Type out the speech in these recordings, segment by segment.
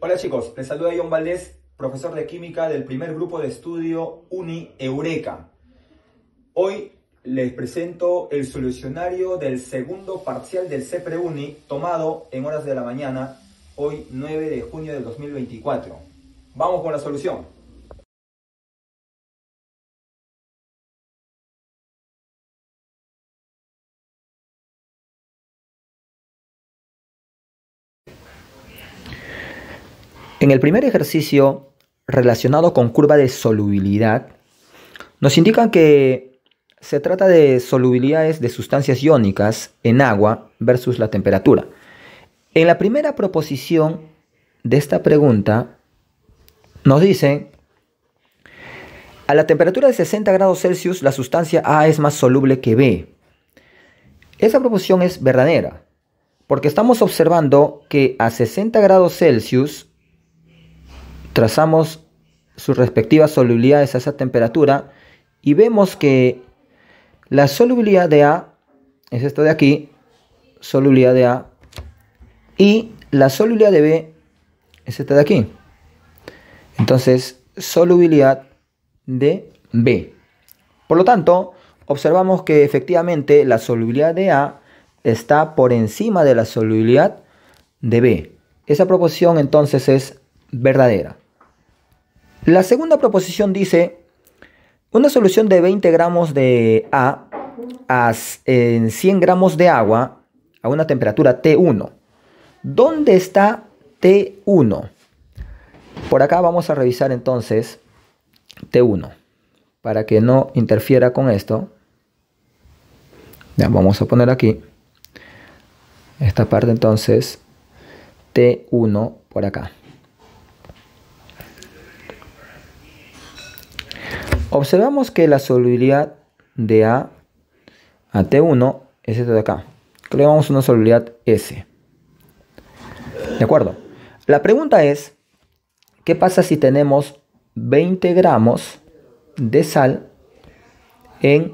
Hola chicos, les saluda John Valdés, profesor de química del primer grupo de estudio Uni Eureka. Hoy les presento el solucionario del segundo parcial del CEPRE-UNI tomado en horas de la mañana, hoy 9 de junio del 2024. Vamos con la solución. En el primer ejercicio relacionado con curva de solubilidad, nos indican que se trata de solubilidades de sustancias iónicas en agua versus la temperatura. En la primera proposición de esta pregunta nos dice: a la temperatura de 60 grados Celsius la sustancia A es más soluble que B. Esa proposición es verdadera, porque estamos observando que a 60 grados Celsius trazamos sus respectivas solubilidades a esa temperatura y vemos que la solubilidad de A es esto de aquí, solubilidad de A, y la solubilidad de B es esta de aquí. Entonces, solubilidad de B. Por lo tanto, observamos que efectivamente la solubilidad de A está por encima de la solubilidad de B. Esa proposición entonces es verdadera. La segunda proposición dice: una solución de 20 gramos de A en 100 gramos de agua a una temperatura T1. ¿Dónde está T1? Por acá vamos a revisar entonces T1 para que no interfiera con esto. Ya, vamos a poner aquí esta parte entonces, T1 por acá. Observamos que la solubilidad de A T1 es esto de acá, que le llamamos una solubilidad S. ¿De acuerdo? La pregunta es: ¿qué pasa si tenemos 20 gramos de sal en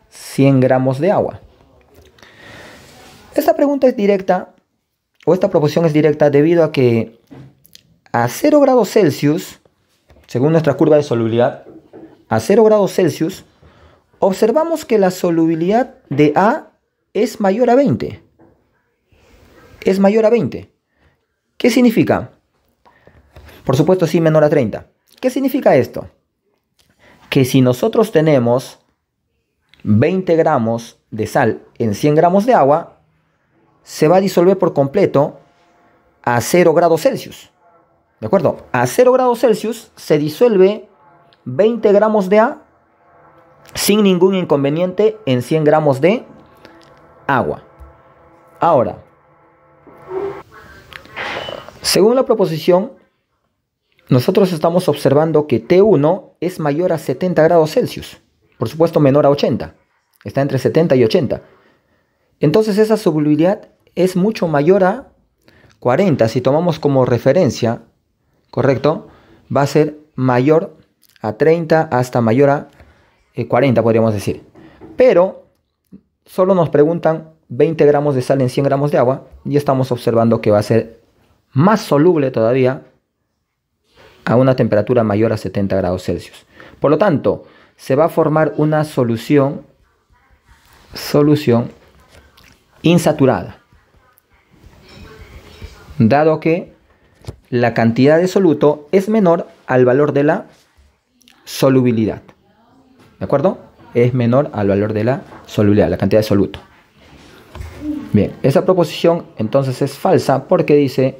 100 gramos de agua? Esta pregunta es directa, o esta proposición es directa, debido a que a 0 grados Celsius, según nuestra curva de solubilidad, a 0 grados Celsius, observamos que la solubilidad de A es mayor a 20. Es mayor a 20. ¿Qué significa? Por supuesto, sí, menor a 30. ¿Qué significa esto? Que si nosotros tenemos 20 gramos de sal en 100 gramos de agua, se va a disolver por completo a 0 grados Celsius. ¿De acuerdo? A 0 grados Celsius se disuelve 20 gramos de A sin ningún inconveniente en 100 gramos de agua. Ahora, según la proposición, nosotros estamos observando que T1 es mayor a 70 grados Celsius. Por supuesto, menor a 80. Está entre 70 y 80. Entonces esa solubilidad es mucho mayor a 40. Si tomamos como referencia, ¿correcto? Va a ser mayor a 30 hasta mayor a 40, podríamos decir. Pero solo nos preguntan 20 gramos de sal en 100 gramos de agua y estamos observando que va a ser más soluble todavía a una temperatura mayor a 70 grados Celsius. Por lo tanto, se va a formar una solución insaturada, dado que la cantidad de soluto es menor al valor de la solubilidad. ¿De acuerdo? Es menor al valor de la solubilidad, la cantidad de soluto. Bien, esa proposición entonces es falsa porque dice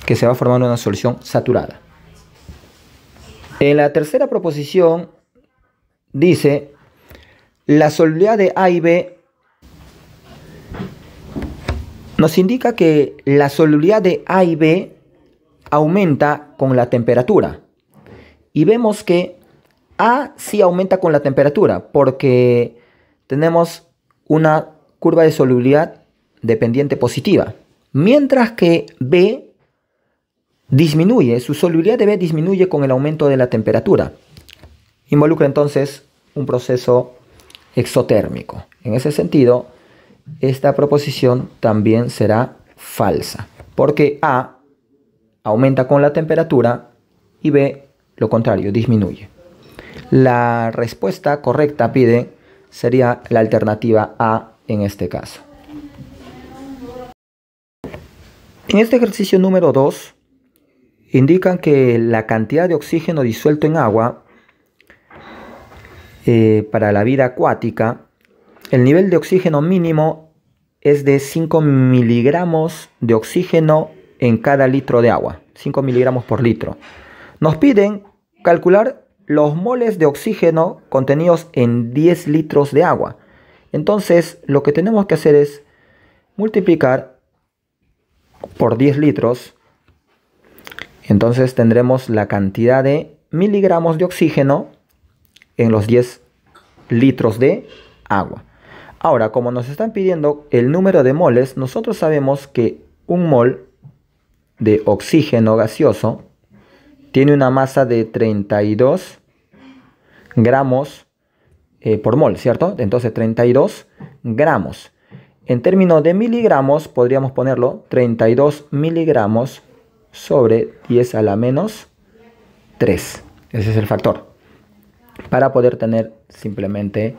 que se va a formar una solución saturada. En la tercera proposición dice: la solubilidad de A y B nos indica que la solubilidad de A y B aumenta con la temperatura. Y vemos que A sí aumenta con la temperatura porque tenemos una curva de solubilidad dependiente positiva. Mientras que B disminuye, su solubilidad de B disminuye con el aumento de la temperatura. Involucra entonces un proceso exotérmico. En ese sentido, esta proposición también será falsa, porque A aumenta con la temperatura y B, lo contrario, disminuye. La respuesta correcta, pide, sería la alternativa A en este caso. En este ejercicio número 2, indican que la cantidad de oxígeno disuelto en agua para la vida acuática, el nivel de oxígeno mínimo es de 5 miligramos de oxígeno en cada litro de agua, 5 miligramos por litro. Nos piden calcular los moles de oxígeno contenidos en 10 litros de agua. Entonces, lo que tenemos que hacer es multiplicar por 10 litros. Entonces tendremos la cantidad de miligramos de oxígeno en los 10 litros de agua. Ahora, como nos están pidiendo el número de moles, nosotros sabemos que un mol de oxígeno gaseoso tiene una masa de 32 gramos por mol, ¿cierto? Entonces 32 gramos. En términos de miligramos podríamos ponerlo 32 miligramos sobre 10 a la menos 3. Ese es el factor. Para poder tener simplemente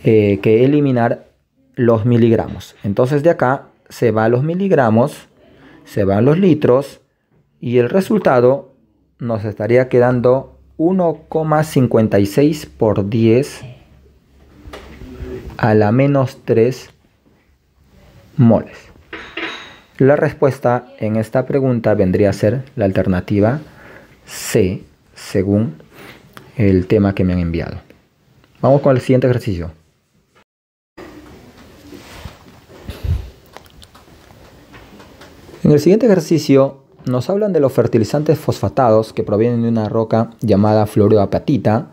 que eliminar los miligramos. Entonces de acá se van los miligramos, se van los litros y el resultado nos estaría quedando 1,56 por 10 a la menos 3 moles. La respuesta en esta pregunta vendría a ser la alternativa C, según el tema que me han enviado. Vamos con el siguiente ejercicio. En el siguiente ejercicio nos hablan de los fertilizantes fosfatados que provienen de una roca llamada fluoroapatita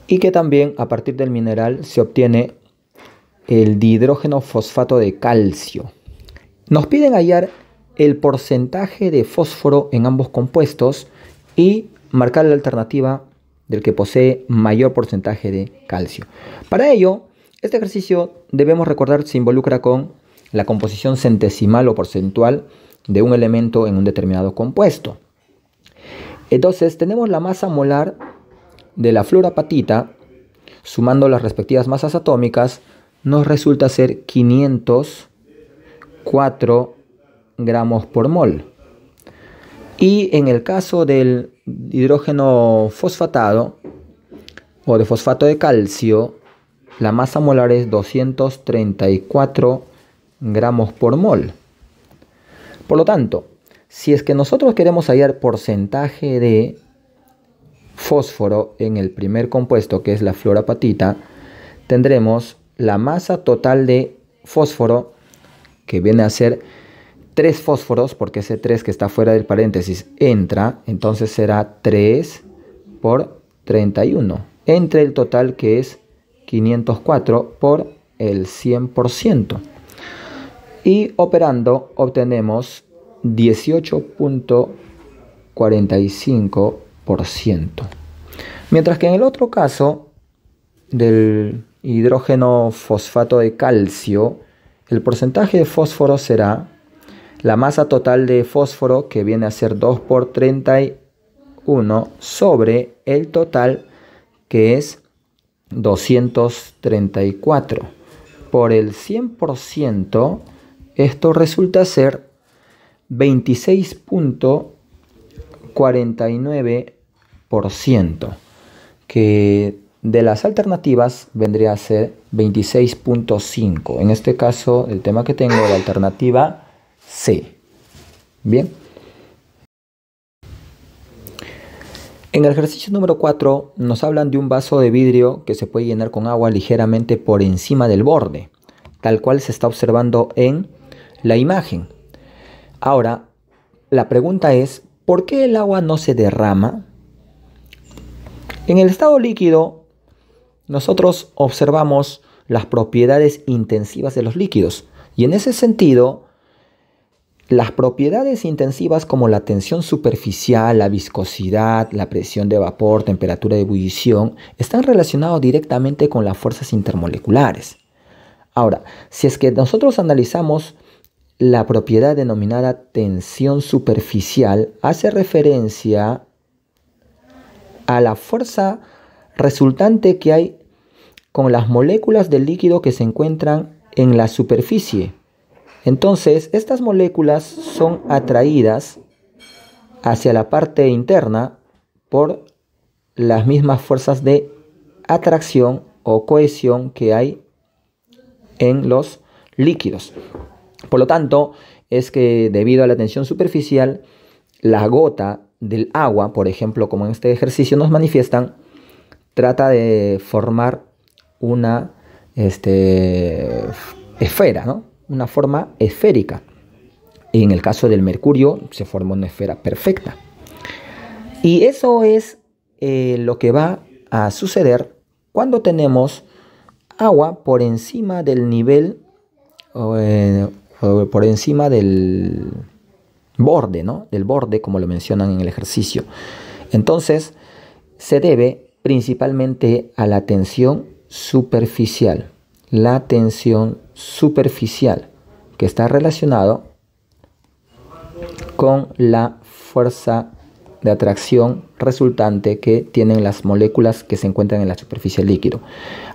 y que también a partir del mineral se obtiene el dihidrógeno fosfato de calcio. Nos piden hallar el porcentaje de fósforo en ambos compuestos y marcar la alternativa del que posee mayor porcentaje de calcio. Para ello, este ejercicio debemos recordar se involucra con la composición centesimal o porcentual de un elemento en un determinado compuesto. Entonces tenemos la masa molar de la fluoroapatita, sumando las respectivas masas atómicas, nos resulta ser 504 gramos por mol. Y en el caso del hidrógeno fosfatado o de fosfato de calcio, la masa molar es 234 gramos por mol. Por lo tanto, si es que nosotros queremos hallar porcentaje de fósforo en el primer compuesto, que es la fluoroapatita, tendremos la masa total de fósforo, que viene a ser 3 fósforos, porque ese 3 que está fuera del paréntesis entra, entonces será 3 por 31, entre el total que es 504 por el 100%. Y operando obtenemos 18.45%. Mientras que en el otro caso del hidrógeno fosfato de calcio, el porcentaje de fósforo será la masa total de fósforo, que viene a ser 2 por 31, sobre el total, que es 234. Por el 100%, esto resulta ser 26.49%, que de las alternativas vendría a ser 26.5. En este caso, el tema que tengo, la alternativa C. Bien. En el ejercicio número 4 nos hablan de un vaso de vidrio que se puede llenar con agua ligeramente por encima del borde, tal cual se está observando en la imagen. Ahora, la pregunta es, ¿por qué el agua no se derrama? En el estado líquido, nosotros observamos las propiedades intensivas de los líquidos. Y en ese sentido, las propiedades intensivas como la tensión superficial, la viscosidad, la presión de vapor, temperatura de ebullición, están relacionados directamente con las fuerzas intermoleculares. Ahora, si es que nosotros analizamos la propiedad denominada tensión superficial hace referencia a la fuerza resultante que hay con las moléculas del líquido que se encuentran en la superficie. Entonces, estas moléculas son atraídas hacia la parte interna por las mismas fuerzas de atracción o cohesión que hay en los líquidos. Por lo tanto, es que debido a la tensión superficial, la gota del agua, por ejemplo, como en este ejercicio nos manifiestan, trata de formar una esfera, ¿no? Una forma esférica. Y en el caso del mercurio se forma una esfera perfecta. Y eso es lo que va a suceder cuando tenemos agua por encima del nivel por encima del borde, ¿no? Del borde, como lo mencionan en el ejercicio. Entonces, se debe principalmente a la tensión superficial. La tensión superficial, que está relacionado con la fuerza de atracción resultante que tienen las moléculas que se encuentran en la superficie del líquido.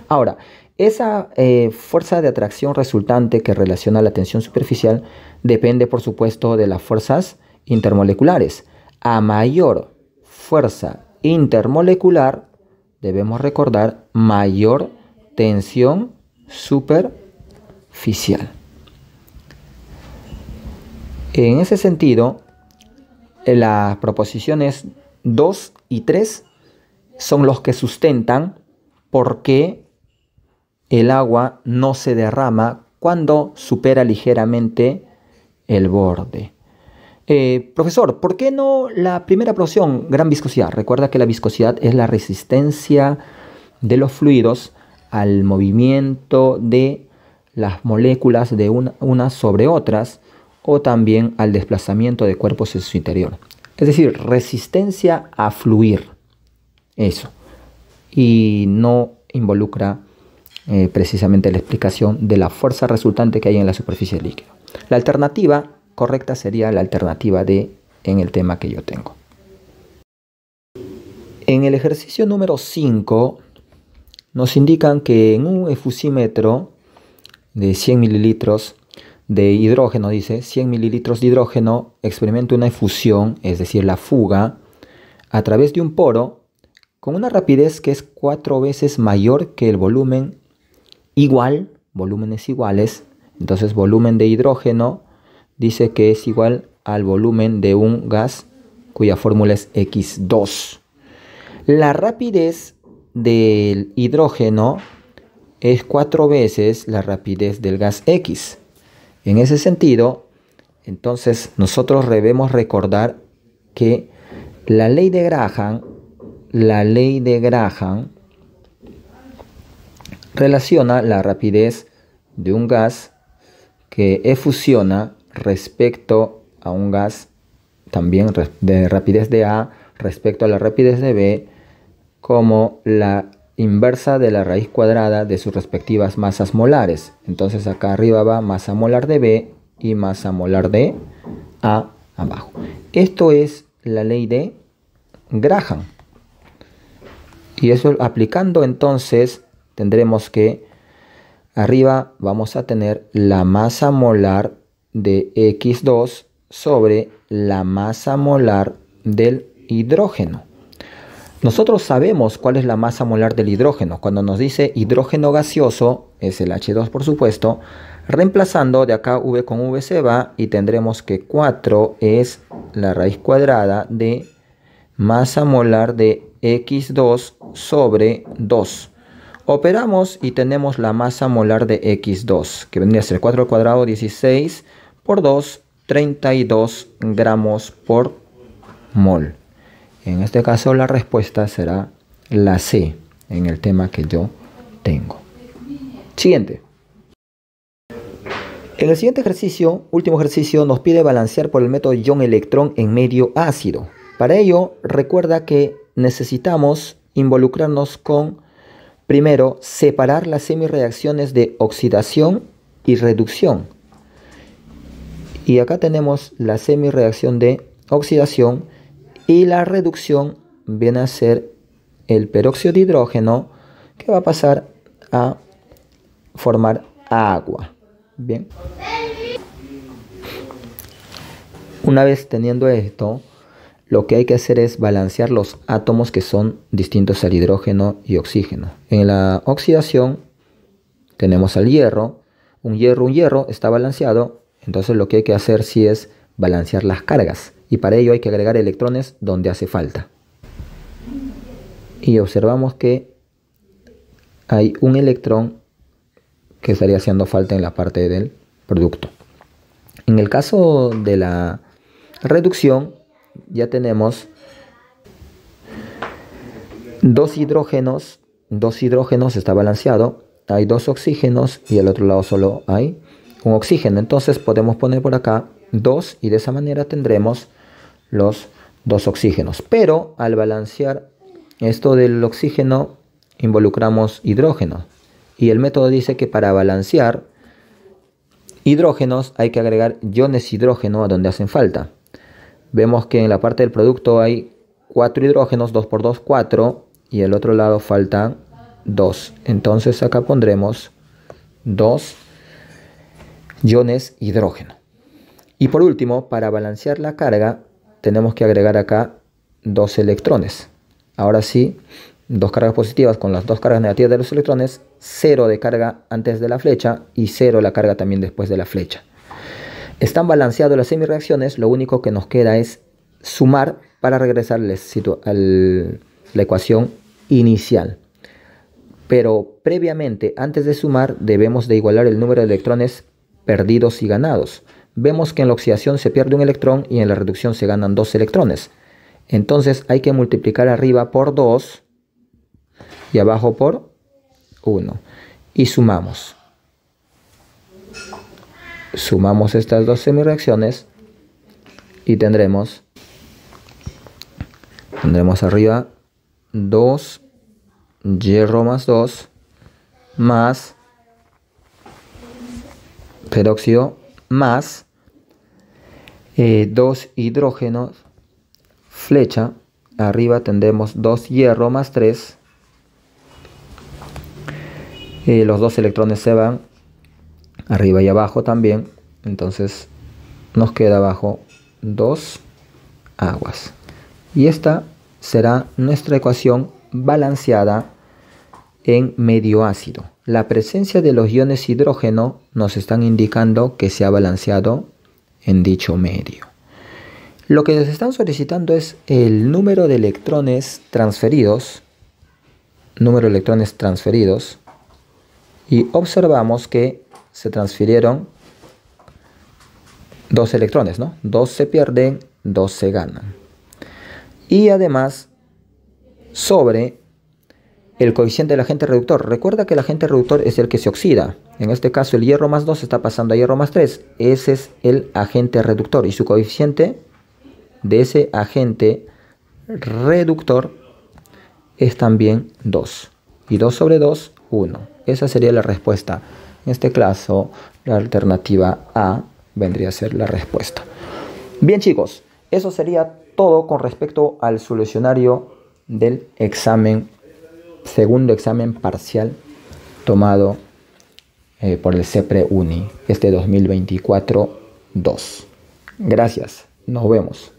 Ahora, esa fuerza de atracción resultante que relaciona la tensión superficial depende, por supuesto, de las fuerzas intermoleculares. A mayor fuerza intermolecular, debemos recordar, mayor tensión superficial. En ese sentido, las proposiciones 2 y 3 son los que sustentan por qué el agua no se derrama cuando supera ligeramente el borde. Profesor, ¿por qué no la primera proposición, gran viscosidad? Recuerda que la viscosidad es la resistencia de los fluidos al movimiento de las moléculas de unas sobre otras, o también al desplazamiento de cuerpos en su interior. Es decir, resistencia a fluir. Eso. Y no involucra precisamente la explicación de la fuerza resultante que hay en la superficie del líquido. La alternativa correcta sería la alternativa D en el tema que yo tengo. En el ejercicio número 5 nos indican que en un efusímetro de 100 mililitros de hidrógeno, dice 100 mililitros de hidrógeno, experimenta una efusión, es decir, la fuga, a través de un poro con una rapidez que es 4 veces mayor que el volumen igual, volúmenes iguales. Entonces, volumen de hidrógeno dice que es igual al volumen de un gas cuya fórmula es X2. La rapidez del hidrógeno es 4 veces la rapidez del gas X. En ese sentido, entonces nosotros debemos recordar que la ley de Graham relaciona la rapidez de un gas que efusiona respecto a un gas también de rapidez de A respecto a la rapidez de B como la inversa de la raíz cuadrada de sus respectivas masas molares. Entonces acá arriba va masa molar de B y masa molar de A abajo. Esto es la ley de Graham. Y eso aplicando entonces tendremos que arriba vamos a tener la masa molar de X2 sobre la masa molar del hidrógeno. Nosotros sabemos cuál es la masa molar del hidrógeno. Cuando nos dice hidrógeno gaseoso, es el H2 por supuesto, reemplazando de acá V con V se va y tendremos que 4 es la raíz cuadrada de masa molar de X2 sobre 2. Operamos y tenemos la masa molar de X2, que vendría a ser 4 al cuadrado, 16 por 2, 32 gramos por mol. En este caso la respuesta será la C en el tema que yo tengo. Siguiente. En el siguiente ejercicio, último ejercicio, nos pide balancear por el método ion-electrón en medio ácido. Para ello, recuerda que necesitamos involucrarnos con, primero, separar las semireacciones de oxidación y reducción. Y acá tenemos la semireacción de oxidación y la reducción viene a ser el peróxido de hidrógeno que va a pasar a formar agua. Bien. Una vez teniendo esto, lo que hay que hacer es balancear los átomos que son distintos al hidrógeno y oxígeno. En la oxidación tenemos al hierro. Un hierro está balanceado. Entonces lo que hay que hacer sí es balancear las cargas. Y para ello hay que agregar electrones donde hace falta. Y observamos que hay un electrón que estaría haciendo falta en la parte del producto. En el caso de la reducción, ya tenemos dos hidrógenos, está balanceado, hay dos oxígenos y al otro lado solo hay un oxígeno. Entonces podemos poner por acá 2 y de esa manera tendremos los dos oxígenos. Pero al balancear esto del oxígeno involucramos hidrógeno. Y el método dice que para balancear hidrógenos hay que agregar iones hidrógeno a donde hacen falta. Vemos que en la parte del producto hay 4 hidrógenos, 2 por 2, 4. Y al otro lado faltan 2. Entonces acá pondremos 2 iones hidrógeno. Y por último, para balancear la carga, tenemos que agregar acá 2 electrones. Ahora sí, 2 cargas positivas con las 2 cargas negativas de los electrones, 0 de carga antes de la flecha y 0 la carga también después de la flecha. Están balanceadas las semireacciones, lo único que nos queda es sumar para regresar a la ecuación inicial. Pero previamente, antes de sumar, debemos de igualar el número de electrones perdidos y ganados. Vemos que en la oxidación se pierde un electrón y en la reducción se ganan 2 electrones. Entonces hay que multiplicar arriba por 2 y abajo por 1. Y sumamos. Sumamos estas dos semireacciones y tendremos arriba 2 hierro más 2 más peróxido más 2 hidrógenos flecha. Arriba tendremos 2 hierro más 3. Los 2 electrones se van arriba y abajo también. Entonces nos queda abajo 2 aguas. Y esta será nuestra ecuación balanceada en medio ácido. La presencia de los iones hidrógeno nos están indicando que se ha balanceado en dicho medio. Lo que nos están solicitando es el número de electrones transferidos. Y observamos que se transfirieron 2 electrones, ¿no? 2 se pierden, 2 se ganan. Y además, sobre el coeficiente del agente reductor. Recuerda que el agente reductor es el que se oxida. En este caso, el hierro más 2 está pasando a hierro más 3. Ese es el agente reductor. Y su coeficiente de ese agente reductor es también 2. Y 2 sobre 2, 1. Esa sería la respuesta. En este caso, la alternativa A vendría a ser la respuesta. Bien, chicos, eso sería todo con respecto al solucionario del segundo examen parcial tomado por el CEPRE Uni, 2024-2. Gracias, nos vemos.